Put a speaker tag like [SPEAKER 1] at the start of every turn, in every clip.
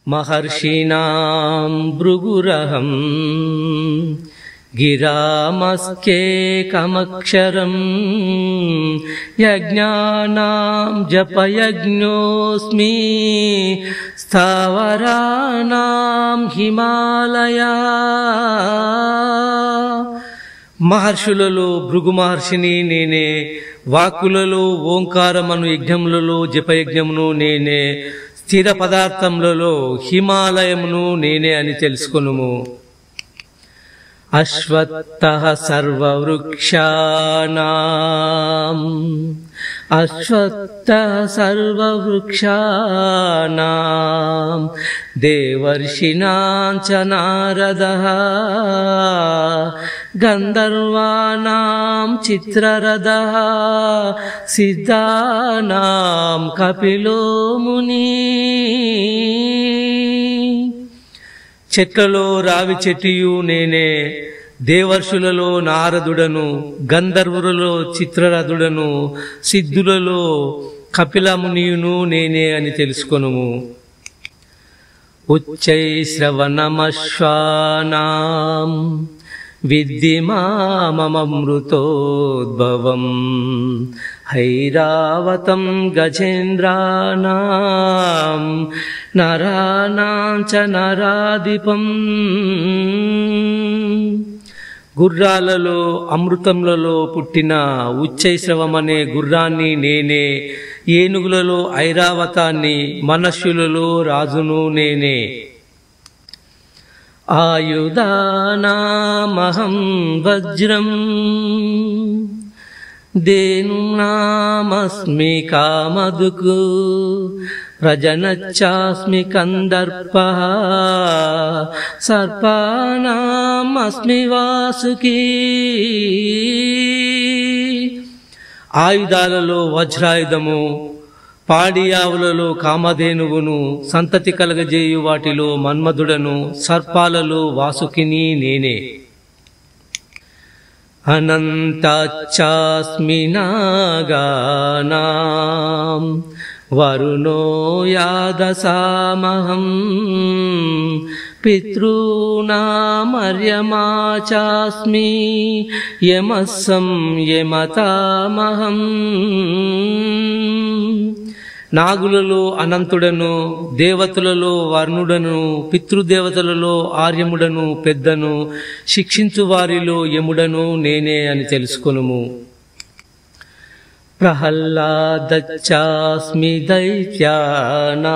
[SPEAKER 1] महर्षीणां भृगुरहं गिरामस्केकमक्षरं यज्ञानां जपयज्ञोऽस्मि स्थावराणां हिमालया। మహర్షులలో భృగు మహర్షిని నేనే, వాక్కులలో ఓంకారమను యజ్ఞములలో జపయజ్ఞమును నేనే, స్థిర పదార్థములలో హిమాలయమును నేనే అని తెలుసుకొనుము. అశ్వత్థః సర్వవృక్షాణాం దేవర్షిణాం చ నారదః గంధర్వాణాం చిత్రరథః సిద్ధానాం కపిలో ముని. చెట్లలో రావి చెట్టియు నేనే, దేవర్షులలో నారదుడను, గంధర్వులలో చిత్రరథుడను, సిద్ధులలో కపిలమునియును నేనే అని తెలుసుకొనుము. ఉచ్చైశ్రవణమశ్వానాం విద్ధి మామమృతోద్భవం హైరావతం గజేంద్రాణాం నరాణాం చ నరాధిపం. గుర్రాలలో అమృతములలో పుట్టిన ఉచ్చైశ్రవమనే గుర్రాన్ని నేనే, ఏనుగులలో ఐరావతాన్ని, మనుష్యులలో రాజును నేనే. ఆయుధానామహం వజ్రం ధేనూనామస్మి కామధుక్ ప్రజనచ్చాస్మి కందర్పః సర్పానామస్మి వాసుకీ. ఆయుధాలలో వజ్రాయుధము, పాడియావులలో కామధేనువును, సంతతి కలగజేయు వాటిలో మన్మధుడను, సర్పాలలో వాసుకిని నేనే. అనంతాచ్చాస్మి నాగానాం వరుణో యాదసామహం పితॄణామర్యమా చాస్మి యమస్సం యమతామహం. నాగులలో అనంతుడను, దేవతలలో వర్ణుడను, పితృదేవతలలో ఆర్యముడను పెద్దను, శిక్షించు వారిలో యముడను నేనే అని తెలుసుకొనుము. ప్రహ్లాదచ్చాస్మి దైత్యానాం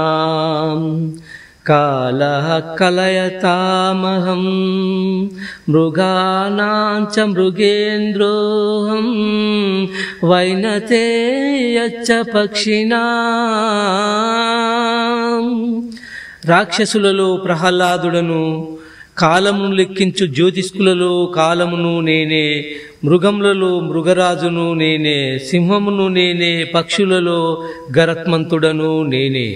[SPEAKER 1] కాలః కలయతామహం మృగాణాం చ మృగేంద్రోహం వైనతేయచ్చ పక్షిణాం. రాక్షసులలో ప్రహ్లాదుడను, కాలమును లెక్కించు జ్యోతిష్కులలో కాలమును నేనే, మృగములలో మృగరాజును నేనే, సింహమును నేనే, పక్షులలో గరత్మంతుడను నేనే.